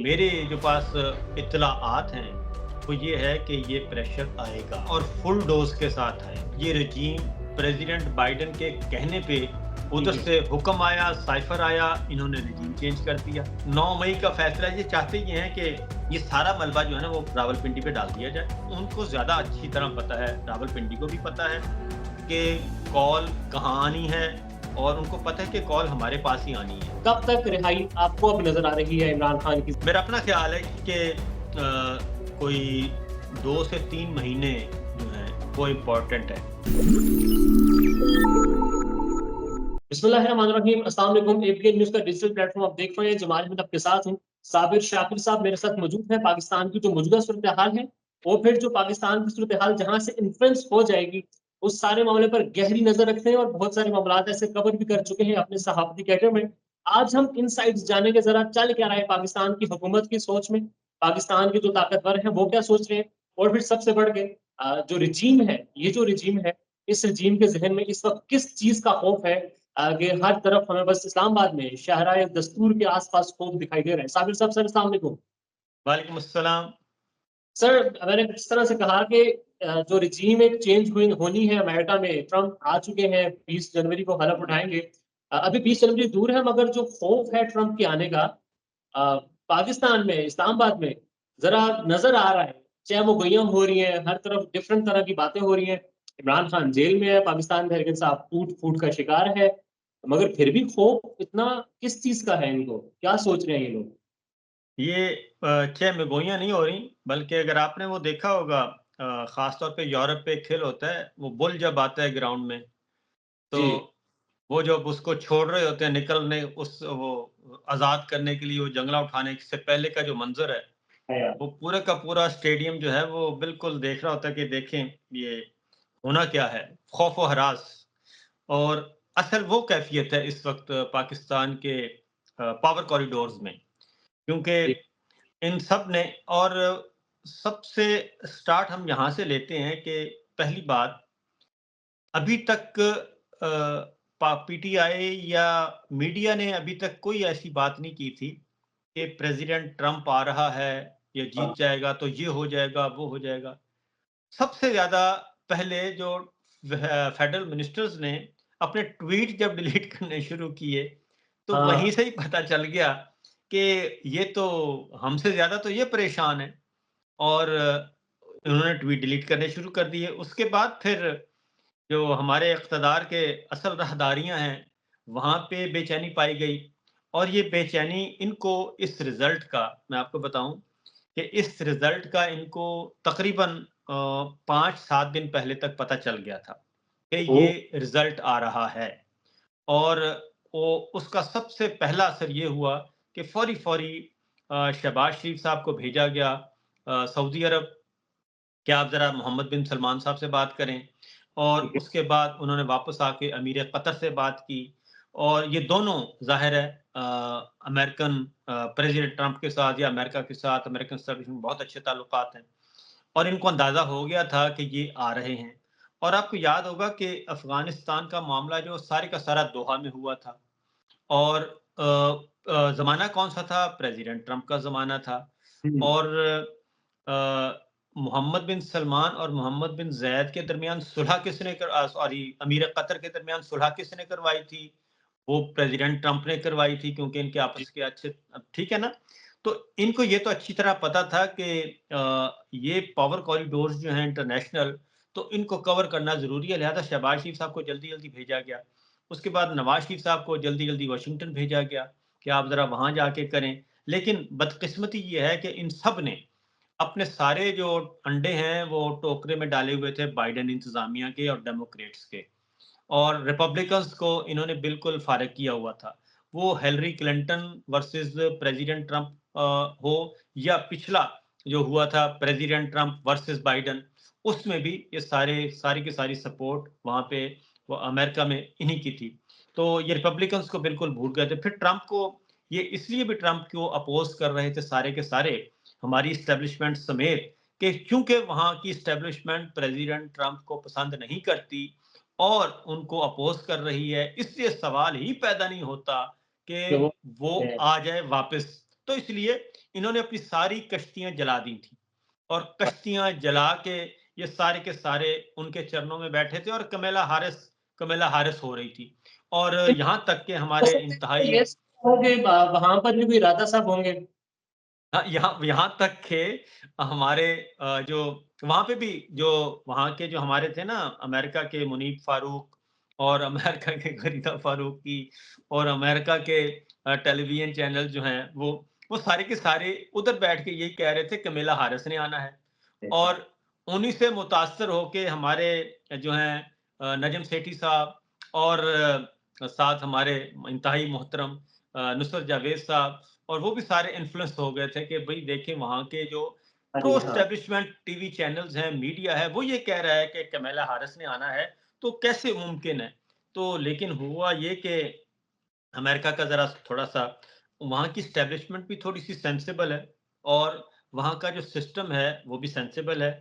मेरे जो पास इत्तलाआत हैं, वो ये है कि ये प्रेशर आएगा और फुल डोज़ के साथ आएगा। ये रजीम प्रेज़िडेंट बाइडेन के कहने पे जी, उधर जी। से हुक्म आया, साइफ़र आया, इन्होंने रजीम चेंज कर दिया। 9 मई का फ़ैसला ये चाहते ये हैं कि ये सारा मलबा जो है ना वो रावलपिंडी पे डाल दिया जाए। उनको ज़्यादा अच्छी तरह पता है, रावलपिंडी को भी पता है कि कॉल कहाँ आनी है और उनको पता है कि कॉल हमारे पास ही आनी है। कब तक रिहाई आपको अब नज़र आ रही है इमरान खान की? मेरा अपना ख़्याल है कि कोई 2 से 3 महीने जो हैं वो इम्पोर्टेंट है। बिस्मिल्लाहिर्रहमानिर्रहीम, अस्सलाम वालेकुम। एपीएन न्यूज़ का डिजिटल प्लेटफ़ॉर्म आप देख रहे हैं। जमाल अहमद आपके साथ हूँ। साबिर शाकिर साहब मेरे साथ मौजूद हैं। पाकिस्तान की जो मौजूदा सूरत-ए-हाल है और फिर जो पाकिस्तान की सूरत-ए-हाल जहाँ से इन्फ्लुएंस हो जाएगी, उस सारे मामले पर गहरी नज़र रखते हैं और बहुत सारे मामलात ऐसे कवर भी कर चुके हैं अपने सहाफ़ती कैरियर में। आज हम इनसाइट्स जानेंगे ज़रा चल क्या रहा है पाकिस्तान की हुकूमत की सोच में, पाकिस्तान के जो ताकतवर हैं वो क्या सोच रहे हैं और फिर सबसे बढ़ के जो रिजीम है, ये जो रिजीम है, इस रिजीम के ज़हन में इस वक़्त किस चीज़ का खौफ है कि हर तरफ हमें बस इस्लामाबाद में शाहराए दस्तूर के आस-पास खौफ दिखाई दे रहा है। साबिर साहब, सर अस्सलाम वालेकुम। वालेकुम अस्सलाम। सर, मैंने जिस तरह से कहा कि जो रिजीम एक चेंज हुई होनी है अमेरिका में, ट्रम्प आ चुके हैं, 20 जनवरी को हलफ उठाएँगे। अभी 20 जनवरी दूर है मगर जो खौफ है ट्रम्प के आने का अ, पाकिस्तान में, इस्लामाबाद में ज़रा नज़र आ रहा है। चाहे वो गोइयाँ हो रही हैं, हर तरफ डिफरेंट तरह की बातें हो रही हैं। इमरान खान जेल में है, पाकिस्तान तहरीक इंसाफ टूट-फूट का शिकार है। मगर फिर भी खौफ इतना किस चीज़ का है इनको? क्या सोच रहे हैं ये लोग? ये चाहे गोइयाँ नहीं हो रही, बल्कि अगर आपने वो देखा होगा ख़ास तौर पे यूरोप पे एक खेल होता है, वो बुल जब आता है ग्राउंड में, तो जी। वो जब उसको छोड़ रहे होते हैं निकलने उस वो आज़ाद करने के लिए, वो जंगला उठाने से पहले का जो मंज़र है, है यार। वो पूरा का पूरा स्टेडियम जो है वो बिल्कुल देख रहा होता है कि देखें ये होना क्या है, खौफ व हरास। और असल वो कैफ़ियत है इस वक़्त पाकिस्तान के पावर कॉरिडोर्स में, क्योंकि जी। इन सब ने और सबसे स्टार्ट हम यहाँ से लेते हैं कि पहली बात, अभी तक पीटीआई या मीडिया ने अभी तक कोई ऐसी बात नहीं की थी कि प्रेसिडेंट ट्रम्प आ रहा है, ये जीत हाँ। जाएगा तो ये हो जाएगा, वो हो जाएगा। सबसे ज़्यादा पहले जो फेडरल मिनिस्टर्स ने अपने ट्वीट जब डिलीट करने शुरू किए, तो वहीं हाँ। से ही पता चल गया कि ये तो हमसे ज़्यादा तो ये परेशान है। और उन्होंने ट्वीट डिलीट करने शुरू कर दिए। उसके बाद फिर जो हमारे इक़्तिदार के असल राहदारियाँ हैं, वहाँ पे बेचैनी पाई गई और ये बेचैनी इनको इस रिज़ल्ट का मैं आपको बताऊँ कि इस रिज़ल्ट का इनको तकरीबन 5-7 दिन पहले तक पता चल गया था कि ओह! ये रिज़ल्ट आ रहा है। और वो उसका सबसे पहला असर ये हुआ कि फ़ौरी-फ़ौरी शहबाज़ शरीफ साहब को भेजा गया सऊदी अरब कि आप ज़रा मोहम्मद बिन सलमान साहब से बात करें। और ठीक है। उसके बाद उन्होंने वापस आके अमीर कतर से बात की और ये दोनों ज़ाहिर है अमेरिकन प्रेसिडेंट ट्रंप के साथ या अमेरिका के साथ अमेरिकन एस्टेब्लिशमेंट में बहुत अच्छे ताल्लुकात हैं और इनको अंदाज़ा हो गया था कि ये आ रहे हैं। और आपको याद होगा कि अफ़गानिस्तान का मामला जो सारे का सारा दोहा में हुआ था और ज़माना कौन-सा था? प्रेसिडेंट ट्रंप का ज़माना था। हुँ। और मोहम्मद बिन सलमान और मोहम्मद बिन ज़ैद के दरमियान सुलह किसने सॉरी अमीर कतर के दरमियान सुलह किसने करवाई थी? वो प्रेसिडेंट ट्रंप ने करवाई थी क्योंकि इनके जी। आपस के अच्छे ठीक है ना? तो इनको ये तो अच्छी तरह पता था कि ये पावर कॉरिडोर्स जो हैं इंटरनेशनल, तो इनको कवर करना ज़रूरी है, लिहाज़ा शहबाज शरीफ साहब को जल्दी-जल्दी भेजा गया। उसके बाद नवाज़ शरीफ साहब को जल्दी-जल्दी वाशिंगटन भेजा गया कि आप ज़रा वहाँ जाके करें। लेकिन बदकिस्मती ये है कि इन सब ने अपने सारे जो अंडे हैं वो टोकरे में डाले हुए थे बाइडेन इंतज़ामिया के और डेमोक्रेट्स के। और रिपब्लिकन्स को इन्होंने बिल्कुल फ़ारिग किया हुआ था। वो Hillary Clinton versus president Trump हो या पिछला जो हुआ था प्रेसिडेंट ट्रंप वर्सेस बाइडेन, उसमें भी ये सारी की सारी सपोर्ट वहाँ पे वो अमेरिका में इन्हीं की थी। तो ये रिपब्लिकन्स को बिल्कुल भूल गए थे। फिर ट्रंप को ये इसलिए भी ट्रंप को अपोज़ कर रहे थे सारे के सारे, हमारी एस्टेब्लिशमेंट समेत, कि क्योंकि वहाँ की एस्टेब्लिशमेंट प्रेसिडेंट ट्रंप को पसंद नहीं करती और उनको अपोज़ कर रही है, इसलिए सवाल ही पैदा नहीं होता कि कि वो वो है। आ जाए वापस। तो इसलिए इन्होंने अपनी सारी कश्तियां जला दी थी और कश्तियां जला के ये सारे के सारे उनके चरणों में बैठे थे और कमेला हारिस हो रही थी और यहाँ तक के हमारे इंतहाई होंगे वहां पर भी कोई राधा साहब होंगे। हाँ, यहाँ यहाँ तक के हमारे जो वहाँ पे भी जो वहाँ के जो हमारे थे ना अमेरिका के मुनीब फारूक और अमेरिका के गरीदा फारूकी और अमेरिका के टेलीविजन चैनल जो हैं वो सारे के सारे उधर बैठ के यही कह रहे थे कमेला हारिस ने आना है और उन्हीं से मुतासर होके हमारे जो हैं नजम सेठी साहब और साथ हमारे इंतहाई मोहतरम नुसरत जावेद साहब और वो भी सारे इन्फ्लुएंस हो गए थे कि भाई देखें वहाँ के जो प्रो एस्टेब्लिशमेंट टीवी चैनल्स हैं मीडिया है वो ये कह रहा है कि कमेला हारिस ने आना है तो कैसे मुमकिन है तो लेकिन हुआ ये कि अमेरिका का जरा थोड़ा सा वहाँ की स्टैब्लिशमेंट भी थोड़ी सी सेंसिबल है और वहाँ का जो सिस्टम है वो भी सेंसिबल है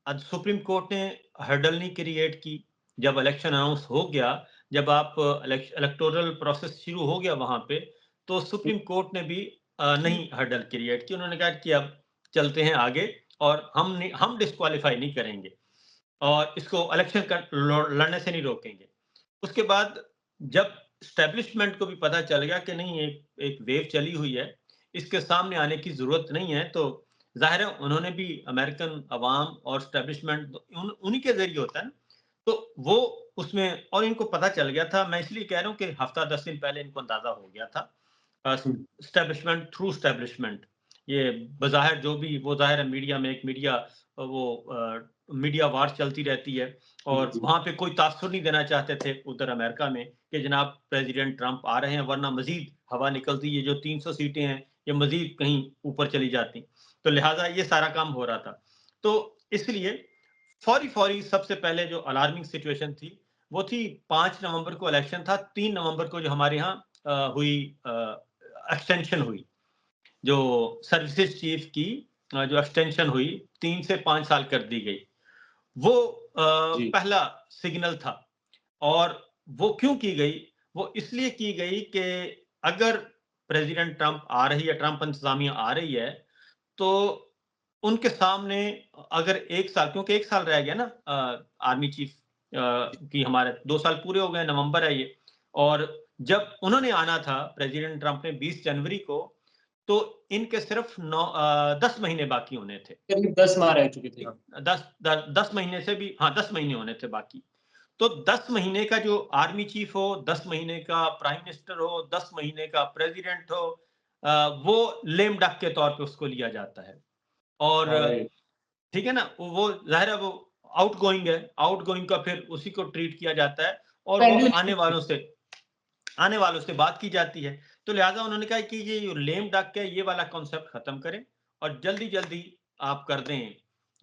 आज सुप्रीम कोर्ट ने हर्डल नहीं क्रिएट की जब इलेक्शन अनाउंस हो गया जब आप इलेक्टोरल प्रोसेस शुरू हो गया वहां पे तो सुप्रीम कोर्ट ने भी नहीं हर्डल क्रिएट की उन्होंने कहा कि अब चलते हैं आगे और हम डिस्क्वालीफाई नहीं करेंगे और इसको इलेक्शन लड़ने से नहीं रोकेंगे उसके बाद जब स्टैब्लिशमेंट को भी पता चल गया कि नहीं एक एक वेव चली हुई है इसके सामने आने की जरूरत नहीं है तो जाहिर है उन्होंने भी अमेरिकन अवाम और स्टैब्लिशमेंट उन्हीं के जरिए होता है ना तो वो उसमें और इनको पता चल गया था मैं इसलिए कह रहा हूँ कि हफ्ता 10 दिन पहले इनको अंदाजा हो गया था स्टैब्लिशमेंट थ्रू स्टैब्लिशमेंट ये बज़ाहिर जो भी वो जाहिर है मीडिया में एक मीडिया वो मीडिया वार चलती रहती है और वहां पे कोई तासुर नहीं देना चाहते थे उधर अमेरिका में कि जनाब प्रेसिडेंट ट्रंप आ रहे हैं वरना मजीद हवा निकलती ये जो 300 सीटें हैं ये मजीद कहीं ऊपर चली जाती तो लिहाजा ये सारा काम हो रहा था तो इसलिए फौरी फौरी सबसे पहले जो अलार्मिंग सिचुएशन थी वो थी 5 नवंबर को इलेक्शन था 3 नवंबर को जो हमारे यहाँ हुई एक्सटेंशन हुई जो सर्विसेज चीफ की जो एक्सटेंशन हुई 3 से 5 साल कर दी गई वो पहला सिग्नल था और वो क्यों की गई वो इसलिए की गई कि अगर प्रेसिडेंट ट्रंप आ रही है ट्रंप इंतजामिया आ रही है तो उनके सामने अगर 1 साल क्योंकि 1 साल रह गया ना आर्मी चीफ की हमारे 2 साल पूरे हो गए नवंबर है ये और जब उन्होंने आना था प्रेसिडेंट ट्रंप ने 20 जनवरी को तो इनके सिर्फ 10 महीने बाकी होने थे करीब 10 माह रह चुके थे 10 महीने से भी हाँ 10 महीने होने थे बाकी तो 10 महीने का जो आर्मी चीफ हो 10 महीने का प्राइम मिनिस्टर हो 10 महीने का प्रेसिडेंट हो वो लेम डक के तौर पे उसको लिया जाता है और ठीक है ना वो जाहिर है वो आउट गोइंग का फिर उसी को ट्रीट किया जाता है और वो आने वालों से बात की जाती है तो लिहाजा उन्होंने कहा कि ये लेम डक है ये वाला कॉन्सेप्ट खत्म करें और जल्दी जल्दी आप कर दें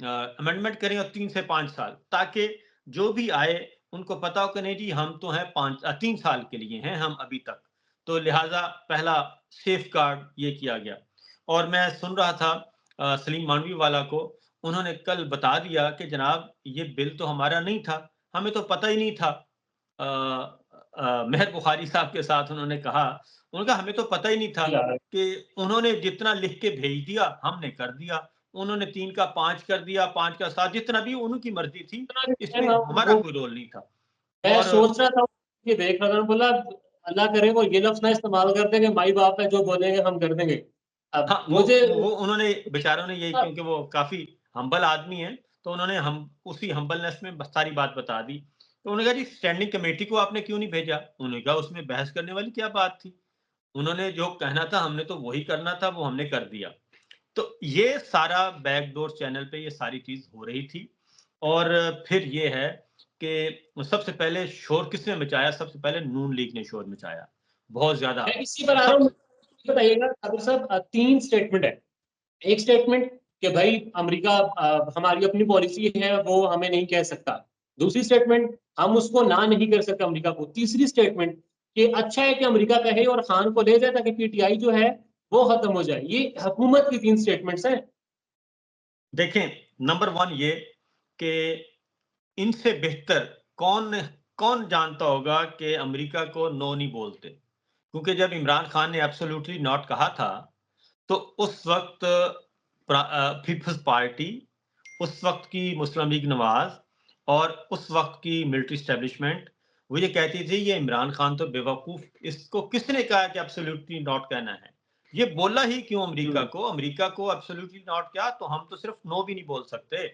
अमेंडमेंट करें और 3 से 5 साल ताकि जो भी आए उनको पता हो कि नहीं जी हम तो हैं 3 साल के लिए हैं हम अभी तक तो लिहाजा पहला सेफ गार्ड ये किया गया और मैं सुन रहा था सलीम मानवी वाला को उन्होंने कल बता दिया कि जनाब ये बिल तो हमारा नहीं था हमें तो पता ही नहीं था मेहर बुखारी साहब के साथ उन्होंने कहा उनका हमें तो पता ही नहीं था कि उन्होंने जितना लिख के भेज दिया हमने कर दिया उन्होंने 3 का 5 कर दिया 5 का 7 जितना भी उनकी मर्जी थी इसमें हमारा कोई रोल नहीं था मैं सोच रहा था कि देख रहा था बोला अल्लाह करे वो ये लफ्ज ना इस्तेमाल कर देंगे माई बाप है जो बोलेंगे हम कर देंगे अब हाँ, मुझे वो उन्होंने बेचारों ने यही क्योंकि वो काफी हम्बल आदमी है तो उन्होंने हम उसी हम्बलनेस में सारी बात बता दी तो उन्होंने कहा जी स्टैंडिंग कमेटी को आपने क्यों नहीं भेजा उन्होंने कहा उसमें बहस करने वाली क्या बात थी उन्होंने जो कहना था हमने तो वही करना था वो हमने कर दिया तो ये सारा बैकडोर चैनल पे ये सारी चीज हो रही थी और फिर ये है कि सबसे पहले शोर किसने मचाया सबसे पहले नून लीग ने शोर मचाया बहुत ज्यादा इसी पर आ रहा हूँ बताइएगा ठाकुर साहब 3 स्टेटमेंट है एक स्टेटमेंट कि भाई अमेरिका हमारी अपनी पॉलिसी है वो हमें नहीं कह सकता दूसरी स्टेटमेंट हम उसको ना नहीं कर सकते अमेरिका को तीसरी स्टेटमेंट कि अच्छा है कि अमेरिका कहे और खान को ले जाए ताकि पीटीआई जो है वो खत्म हो जाए ये हुकूमत की 3 स्टेटमेंट्स हैं देखें नंबर 1 ये कि इनसे बेहतर कौन कौन जानता होगा कि अमेरिका को नो नहीं बोलते क्योंकि जब इमरान खान ने एब्सोल्युटली नॉट कहा था तो उस वक्त पीपल्स पार्टी, उस वक्त की मुस्लिम लीग नवाज और उस वक्त की मिलिट्री स्टैब्लिशमेंट वो ये कहती थी ये इमरान खान तो बेवकूफ, इसको किसने कहा कि एब्सोल्युटली नॉट कहना है, ये बोला ही क्यों अमेरिका हुँ, को, अमेरिका को एब्सोल्युटली नॉट क्या, तो हम तो सिर्फ नो भी नहीं बोल सकते,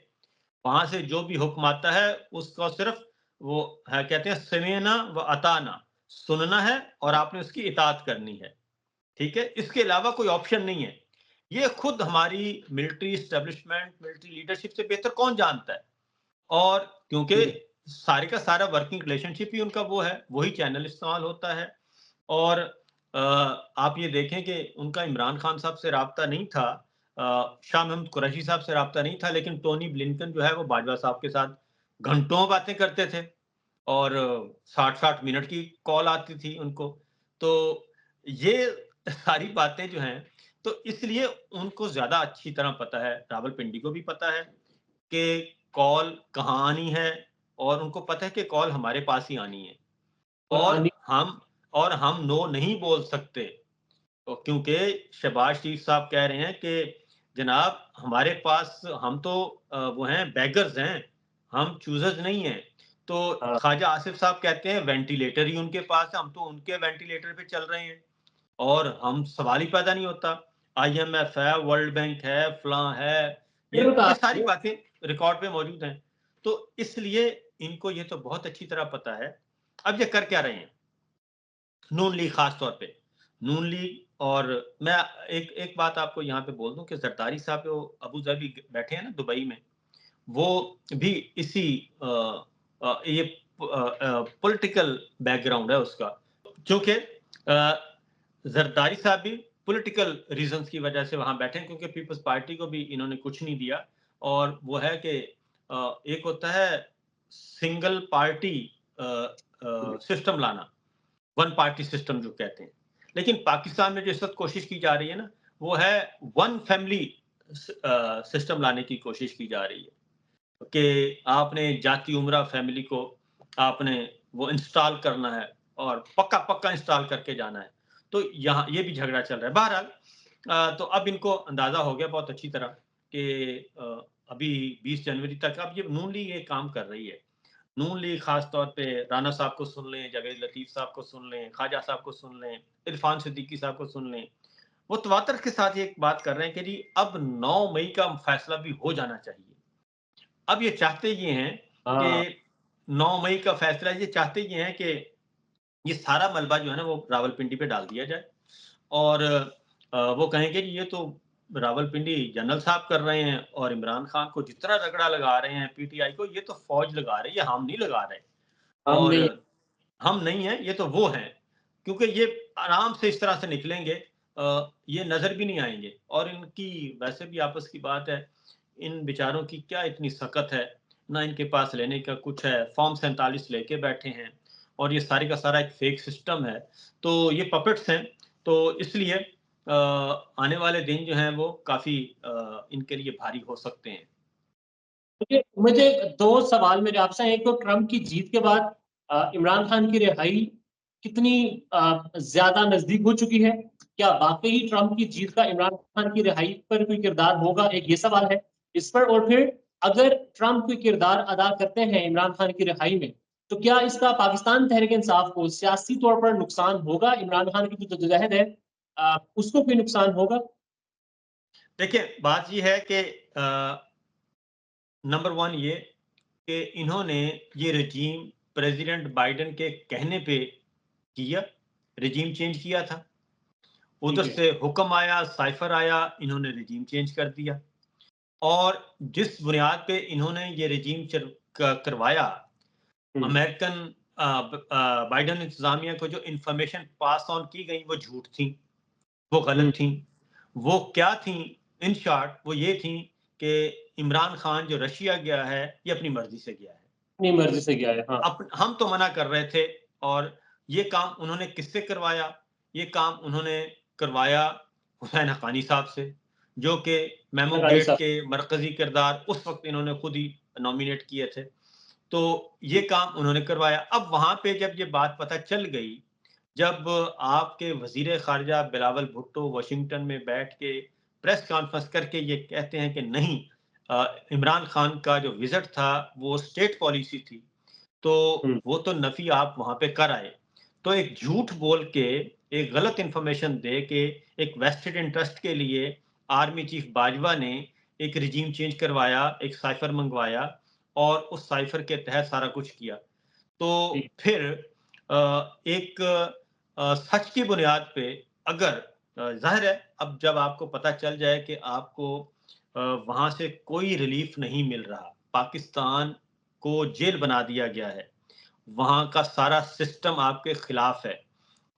वहां से जो भी हुक्म आता है उसका सिर्फ वो है, कहते हैं समेना व अताना, सुनना है और आपने उसकी इताअत करनी है, ठीक है, इसके अलावा कोई ऑप्शन नहीं है। ये खुद हमारी मिलिट्री एस्टेब्लिशमेंट, मिलिट्री लीडरशिप से बेहतर कौन जानता है। और क्योंकि हुँ, सारे का सारा वर्किंग रिलेशनशिप ही उनका वो है, वही चैनल इस्तेमाल होता है। और आप ये देखें कि उनका इमरान खान साहब से राब्ता नहीं था, शाह महमूद कुरैशी साहब से राब्ता नहीं था, लेकिन टोनी ब्लिंकन जो है वो बाजवा साहब के साथ घंटों बातें करते थे और 60-60 मिनट की कॉल आती थी उनको। तो ये सारी बातें जो हैं, तो इसलिए उनको ज़्यादा अच्छी तरह पता है, रावलपिंडी को भी पता है कि कॉल कहाँ आनी है और उनको पता है कि कॉल हमारे पास ही आनी है और और आने हम नो नहीं बोल सकते। तो क्योंकि शहबाज शरीफ साहब कह रहे हैं कि जनाब हमारे पास हम तो वो हैं बेगर्स हैं, हम चूज़र्स नहीं हैं। तो हाँ, ख्वाजा आसिफ साहब कहते हैं वेंटिलेटर ही उनके पास है, हम तो उनके वेंटिलेटर पे चल रहे हैं और हम सवाल ही पैदा नहीं होता। आईएमएफ है, वर्ल्ड बैंक है, फलां है, ये बिल्कुल सारी बातें रिकॉर्ड पे मौजूद हैं। तो इसलिए इनको ये तो बहुत अच्छी तरह पता है। अब ये कर क्या रहे हैं? नून लीग खास तौर पे। नून लीग और मैं एक एक बात आपको यहाँ पे बोल दूँ कि ज़रदारी साहब जो अबू धाबी बैठे हैं ना दुबई में, वो भी इसी ये पॉलिटिकल बैकग्राउंड है उसका। चूँकि ज़रदारी साहब भी पॉलिटिकल रीज़न्स की वजह से वहाँ बैठे हैं क्योंकि पीपल्स पार्टी को भी इन्होंने कुछ नहीं दिया और वो है कि एक होता है सिंगल पार्टी सिस्टम लाना, वन पार्टी सिस्टम जो कहते हैं। लेकिन पाकिस्तान में जो इस वक़्त कोशिश की जा रही है ना, वो है वन फैमिली सिस्टम लाने की कोशिश की जा रही है। कि आपने जाति उमरा फैमिली को आपने वो इंस्टॉल करना है और पक्का-पक्का इंस्टॉल करके जाना है। तो यहाँ ये भी झगड़ा चल रहा है। बहरहाल तो अब इनको अंदाज़ा हो गया बहुत अच्छी तरह कि अभी 20 जनवरी तक अब ये नून लीग ये काम कर रही है। नून लीग खास तौर पे राना साहब को सुन लें, जावेद लतीफ़ साहब को सुन लें, ख्वाजा साहब को सुन लें, इरफान सिद्दीकी साहब को सुन लें। वो तवातर के साथ ये एक बात कर रहे हैं कि जी अब 9 मई का फैसला भी हो जाना चाहिए। अब ये चाहते ये हैं कि हाँ, 9 मई का फैसला ये चाहते ये हैं कि ये सारा मलबा जो है ना वो रावलपिंडी पे डाल दिया जाए और वो कहेंगे कि ये तो रावलपिंडी जनरल साहब कर रहे हैं और इमरान खान को जितना रगड़ा लगा रहे हैं पीटीआई को, ये तो फौज लगा रही है, हम नहीं लगा रहे। हम और नहीं हम नहीं हैं, ये तो वो हैं। क्योंकि ये आराम से इस तरह से निकलेंगे, ये नज़र भी नहीं आएँगे और इनकी वैसे भी आपस की बात है, इन बेचारों की क्या इतनी सकत है, ना इनके पास लेने का कुछ है, फॉर्म 47 लेके बैठे हैं और ये सारे का सारा एक फेक सिस्टम है। तो ये पपेट्स हैं, तो इसलिए आने वाले दिन जो हैं वो काफ़ी इनके लिए भारी हो सकते हैं। मुझे मुझे 2 सवाल मेरे आपसे हैं। एक तो ट्रम्प की जीत के बाद इमरान खान की रिहाई कितनी ज़्यादा नज़दीक हो चुकी है? क्या वाक़ई ही ट्रम्प की जीत का इमरान खान की रिहाई पर कोई किरदार होगा? एक ये सवाल है इस पर और फिर अगर ट्रम्प कोई किरदार अदा करते हैं इमरान खान की रिहाई में, तो क्या इसका पाकिस्तान तहरीक-ए-इंसाफ को सियासी तौर पर नुकसान होगा? इमरान खान की जो जद्दोजहद है उसको कोई नुकसान होगा? देखिए, बात ये है कि नंबर 1 ये कि इन्होंने ये रेजीम प्रेसिडेंट बाइडेन के कहने पे किया, रेजीम चेंज किया था। उधर ठीक है। से हुक्म आया, साइफ़र आया, इन्होंने रेजीम चेंज कर दिया। और जिस बुनियाद पे इन्होंने ये रेजीम करवाया, हुँ, अमेरिकन बाइडेन इंतज़ामिया को जो इन्फॉर्मेशन पास ऑन की गई, वो झूठ थी, वो हुँ, गलत थी। वो क्या थी? इन शॉर्ट वो ये थी कि इमरान खान जो रशिया गया है, ये अपनी मर्ज़ी से गया है। अपनी मर्ज़ी से गया है। हाँ, हम तो मना कर रहे थे और ये काम उन्होंने किससे करवाया? ये काम उन्होंने करवाया हुसैन हक्कानी साहब से, जो कि मेमो नगाड़ी गेट साहब। के मरकज़ी किरदार उस वक़्त इन्होंने खुद ही नॉमिनेट किए थे। तो ये काम उन्होंने करवाया। अब वहाँ पे जब ये बात पता चल गई, जब आपके वज़ीर ख़ारिजा बिलावल भुट्टो वॉशिंगटन में बैठ के प्रेस कॉन्फ्रेंस करके ये कहते हैं कि नहीं, इमरान खान का जो विज़िट था वो स्टेट पॉलिसी थी, तो हुँ, वो तो नफ़ी आप वहाँ पे कर आए। तो एक झूठ बोल के, एक गलत इन्फॉर्मेशन दे के, एक वेस्टेड इंटरेस्ट के लिए आर्मी चीफ बाजवा ने एक रिजीम चेंज करवाया, एक साइफ़र मंगवाया और उस साइफ़र के तहत सारा कुछ किया। जी, तो फिर एक सच की बुनियाद पे अगर ज़ाहिर है, अब जब आपको पता चल जाए कि आपको वहाँ से कोई रिलीफ नहीं मिल रहा, पाकिस्तान को जेल बना दिया गया है, वहाँ का सारा सिस्टम आपके खिलाफ है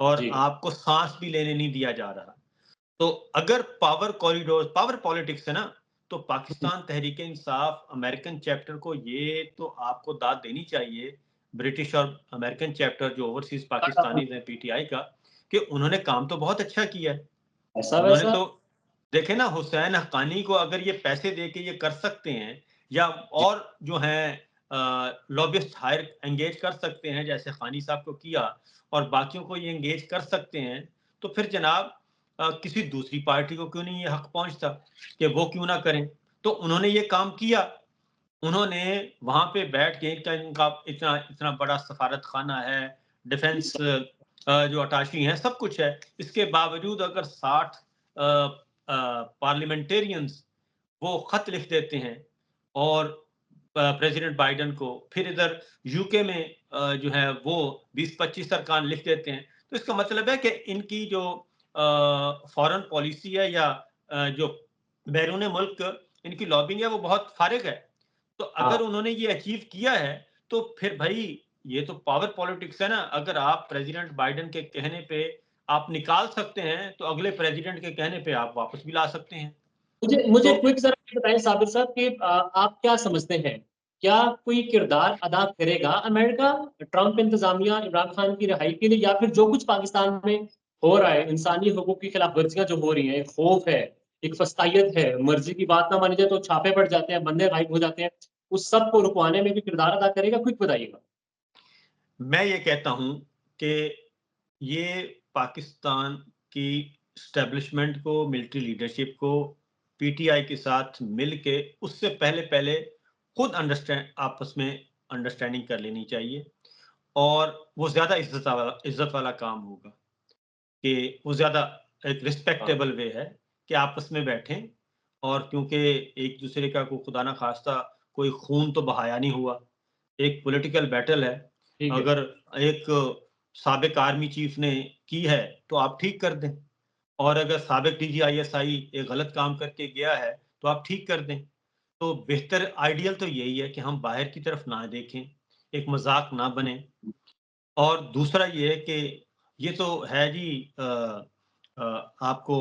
और जी। आपको सांस भी लेने नहीं दिया जा रहा। तो अगर पावर कॉरिडोर, पावर पॉलिटिक्स है ना, तो हुँ, पाकिस्तान तहरीक इंसाफ अमेरिकन चैप्टर को ये तो आपको दाद देनी चाहिए, ब्रिटिश और अमेरिकन चैप्टर जो ओवरसीज पाकिस्तानीज हैं पीटीआई का, कि उन्होंने काम तो बहुत अच्छा किया है। उन्होंने ऐसा-वैसा? तो देखे ना, हुसैन हक्कानी को अगर ये पैसे दे के ये कर सकते हैं, या जी, और जो हैं लॉबिस्ट हायर एंगेज कर सकते हैं जैसे खानी साहब को किया, और बाकियों को ये एंगेज कर सकते हैं, तो फिर जनाब किसी दूसरी पार्टी को क्यों नहीं ये हक पहुंचता कि वो क्यों ना करें। तो उन्होंने ये काम किया, उन्होंने वहां पे बैठ के, इनका इतना इतना बड़ा सफारत खाना है, डिफेंस जो अटाशी हैं, सब कुछ है, इसके बावजूद अगर 60 पार्लियामेंटेरियंस वो खत लिख देते हैं और प्रेसिडेंट बाइडेन को, फिर इधर यूके में जो है वो 20-25 अरकान लिख देते हैं, तो इसका मतलब है कि इनकी जो फॉरेन पॉलिसी है, या जो बैरून मुल्क इनकी लॉबिंग है, वो बहुत फारिग है। तो हाँ। अगर उन्होंने ये अचीव किया है, तो फिर भाई ये तो पावर पॉलिटिक्स है ना। अगर आप प्रेसिडेंट बाइडेन के कहने पे आप निकाल सकते हैं, तो अगले प्रेसिडेंट के कहने पे आप वापस भी ला सकते हैं। मुझे मुझे तो क्विक ज़रा ये बताएँ साबिर साहब कि आप क्या समझते हैं? क्या कोई किरदार अदा करेगा अमेरिका, ट्रम्प इंतज़ामिया इमरान खान की रिहाई के लिए या फिर जो कुछ पाकिस्तान में हो रहा है, इंसानी हकूक की खिलाफ वर्जियाँ जो हो रही हैं, एक खौफ है, एक फस्तायत है, मर्ज़ी की बात ना मानी जाए तो छापे पड़ जाते हैं, बंदे गायब हो जाते हैं, उस सब को रुकवाने में भी किरदार अदा करेगा? क्विक बताइएगा। मैं ये कहता हूँ कि ये पाकिस्तान की एस्टेब्लिशमेंट को, मिलिट्री लीडरशिप को पीटीआई के साथ मिल के उससे पहले-पहले खुद अंडरस्टैंड आपस में अंडरस्टैंडिंग कर लेनी चाहिए, और वो ज़्यादा इज़्ज़त वाला काम होगा, कि वो ज़्यादा एक हाँ, रिस्पेक्टेबल वे है कि आपस में बैठें, और क्योंकि एक-दूसरे का को खुदा ना ख़ास्ता कोई खून तो बहाया नहीं हुआ, एक पॉलिटिकल बैटल है। ठीक है। अगर एक साबिक आर्मी चीफ ने की है, तो आप ठीक कर दें, और अगर साबिक डीजीआईएसआई एक गलत काम करके गया है, तो आप ठीक कर दें। तो बेहतर आइडियल तो यही है कि हम बाहर की तरफ ना देखें, एक मज़ाक ना बने। और दूसरा ये है कि ये तो है जी, आपको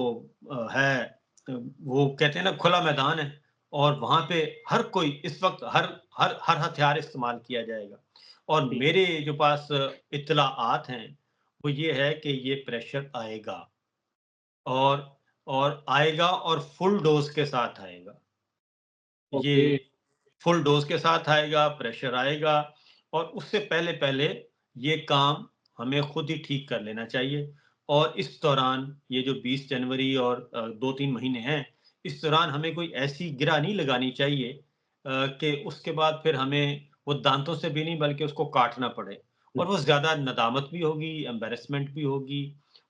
है, वो कहते हैं ना खुला मैदान है, और वहाँ पे हर कोई इस वक़्त हर हर हर हथियार इस्तेमाल किया जाएगा। और जी, मेरे जो पास इत्तलाआत हैं, वो ये है कि ये प्रेशर आएगा, और आएगा, और फुल डोज़ के साथ आएगा। ये ओके। फुल डोज़ के साथ आएगा, प्रेशर आएगा, और उससे पहले-पहले ये काम हमें खुद ही ठीक कर लेना चाहिए। और इस दौरान ये जो 20 जनवरी और 2-3 महीने हैं, इस दौरान हमें कोई ऐसी गिरह नहीं लगानी चाहिए कि उसके बाद फिर हमें वो दाँतों से भी नहीं बल्कि उसको काटना पड़े, हुँ, और वो ज़्यादा नदामत भी होगी, एम्बैरेसमेंट भी होगी,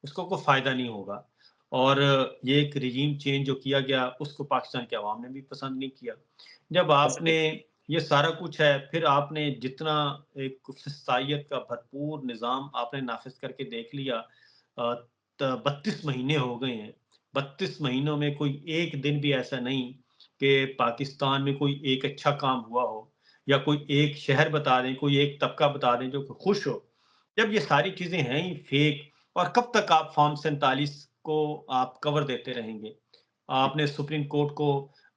उसको कोई फ़ायदा नहीं होगा। और ये एक regime चेंज जो किया गया, उसको पाकिस्तान की आवाम ने भी पसंद नहीं किया। जब आपने ऐसे ये सारा कुछ है, फिर आपने जितना एक फिस्तायत का भरपूर निज़ाम आपने नाफ़िज़ करके देख लिया, अ, त 32 महीने हो गए हैं। 32 महीनों में कोई एक दिन भी ऐसा नहीं कि पाकिस्तान में कोई एक अच्छा काम हुआ हो, या कोई एक शहर बता दें, कोई एक तबका बता दें जो कि खुश हो। जब ये सारी चीज़ें हैं ही फ़ेक, और कब तक आप फॉर्म 47 को आप कवर देते रहेंगे? आपने सुप्रीम कोर्ट को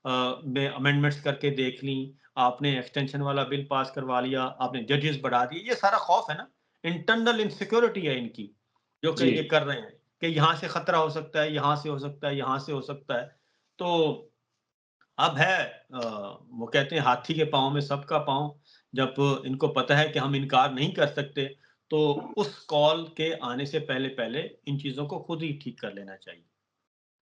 में अमेंडमेंट्स करके देख ली, आपने एक्सटेंशन वाला बिल पास करवा लिया, आपने जजेस बढ़ा दिए, ये सारा खौफ है ना, इंटरनल इनसिक्योरिटी है इनकी, जो कि जी, ये कर रहे हैं, कि यहाँ से खतरा हो सकता है, यहाँ से हो सकता है, यहाँ से हो सकता है। तो अब है, वो कहते हैं हाथी के पाँव में सबका पाँव, जब इनको पता है कि हम इनकार नहीं कर सकते, तो उस कॉल के आने से पहले इन चीज़ों को खुद ही ठीक कर लेना चाहिए।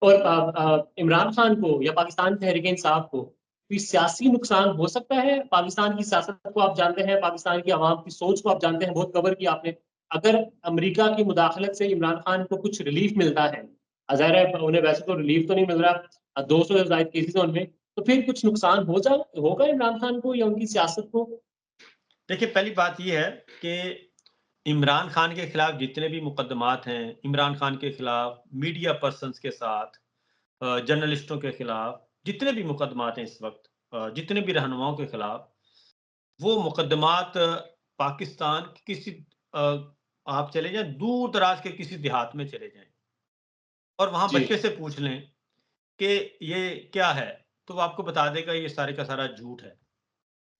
और इमरान खान को या पाकिस्तान तहरीक-ए-इंसाफ को कोई सियासी नुकसान हो सकता है? पाकिस्तान की सियासत को आप जानते हैं, पाकिस्तान की आवाम की सोच को आप जानते हैं, बहुत कवर किया आपने। अगर अमेरिका की मुदाखलत से इमरान खान को कुछ रिलीफ मिलता है, ज़ाहिर है उन्हें वैसे तो रिलीफ तो नहीं मिल रहा, 200 से ज़ायद केसेज़ हैं उनमें, तो फिर कुछ नुकसान होगा इमरान खान को या उनकी सियासत को? देखिए, पहली बात ये है कि इमरान खान के खिलाफ जितने भी मुकदमात हैं, इमरान खान के खिलाफ, मीडिया पर्सन्स के साथ, जर्नलिस्टों के खिलाफ, जितने भी मुकदमात हैं इस वक़्त, जितने भी रहनुमाओं के खिलाफ, वो मुकदमात पाकिस्तान की किसी आप चले जाएँ दूर-दराज के किसी देहात में चले जाएँ और वहाँ जी। बच्चे से पूछ लें कि ये क्या है? तो वो आपको बता देगा ये सारे का सारा झूठ है।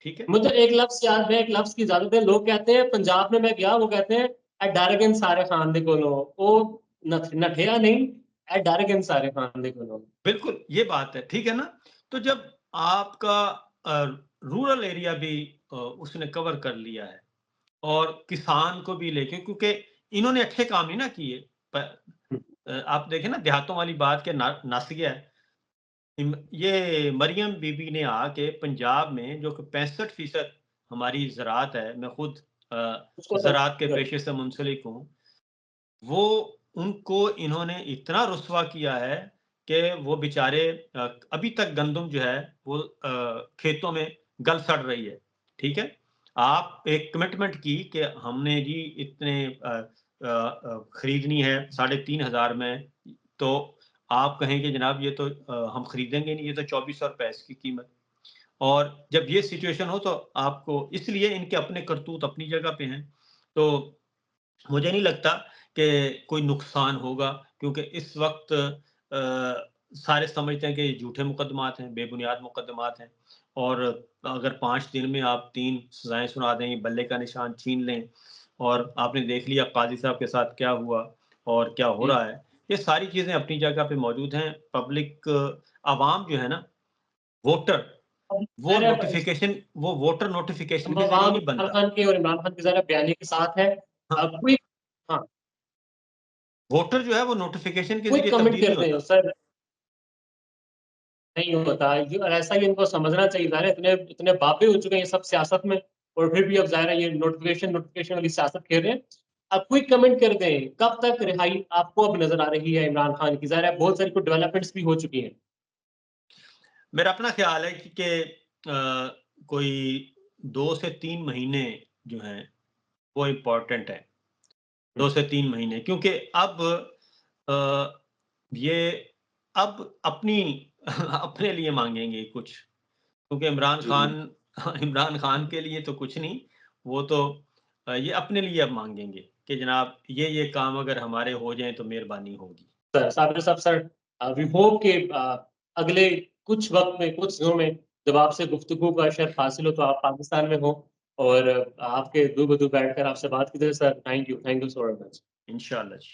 ठीक है? मुझे एक लफ्ज़ याद है, एक लफ्ज़ की इजाज़त है, लोग कहते हैं पंजाब में मैं गया, वो कहते हैं "ए डर गए सारे खान दे कोलों।" ओ नठिया नहीं, ए डर गए सारे खान दे कोलों। बिल्कुल, ये बात है, ठीक है ना? तो जब आपका रूरल एरिया भी उसने कवर कर लिया है और किसान को भी लेके क्योंकि इन्होंने अच्छे काम नहीं ना किए। आप देखें ना देहातों वाली बात के नस गया है। ये मरियम बीबी ने आके पंजाब में जो कि 65% हमारी ज़राअत है, मैं खुद उसको तो ज़राअत के पेशे से मुंसलिक हूँ। वो उनको इन्होंने इतना रुस्वा किया है कि वो बेचारे अभी तक गंदम जो है वो खेतों में गल सड़ रही है, ठीक है? आप एक कमिटमेंट की कि हमने जी इतने खरीदनी है 3,500 में, तो आप कहें कि जनाब ये तो हम खरीदेंगे नहीं, ये तो 2400 रुपए इसकी कीमत। और जब ये सिचुएशन हो तो आपको इसलिए इनके अपने करतूत अपनी जगह पे हैं। तो मुझे नहीं लगता कि कोई नुकसान होगा क्योंकि इस वक़्त सारे समझते हैं कि ये झूठे मुकदमात हैं, बेबुनियाद मुकदमात हैं और अगर 5 दिन में आप 3 सज़ाएँ सुना दें, बल्ले का निशान छीन लें और आपने देख लिया काज़ी साहब के साथ क्या हुआ और क्या हो जी। रहा है। ये सारी चीज़ें अपनी जगह पे मौजूद हैं। पब्लिक आवाम जो है ना, वोटर, अब ज़ाहिर है वो वोटर नोटिफ़िकेशन अब के ज़रिए अवाम नहीं इमरान बनता। खान के और इमरान खान के ज़रा बयानी के साथ है। हाँ, कोई हाँ, वोटर जो है वो नोटिफ़िकेशन के कोई ज़रिए कमेंट तब्दील नहीं कर दें होता। सर नहीं होता ये और ऐसा ही इनको समझना चाहिए ज़ाहिर है इतने इतने बापे हो चुके हैं ये सब सियासत में और फिर भी अब ज़ाहिर है ये नोटिफ़िकेशन वाली सियासत खेल रहे हैं। अब क्विक कमेंट कर दें, कब तक रिहाई आपको अब नज़र आ रही है इमरान खान की? ज़ाहिर है बहुत सारी कुछ डेवलपमेंट्स भी हो चुकी हैं। मेरा अपना ख़्याल है कि कोई 2 से 3 महीने जो हैं, वो इम्पोर्टेंट हैं। हुँ, 2 से 3 महीने क्योंकि अब अ, ये अब अपनी अपने लिए माँगेंगे कुछ क्योंकि जी, जी। इमरान खान के लिए तो कुछ नहीं, वो तो ये अपने लिए अब माँगेंगे कि जनाब ये काम अगर हमारे हो जाएँ तो मेहरबानी होगी। सर साबिर साहब सर वी होप कि अगले कुछ वक़्त में, कुछ दिनों में जब आपसे गुफ्तगू का शर्फ हासिल हो तो आप पाकिस्तान में हो और आपके रूबरू बैठकर आपसे बात की जाए sir thank you so very much. इंशाअल्लाह जी।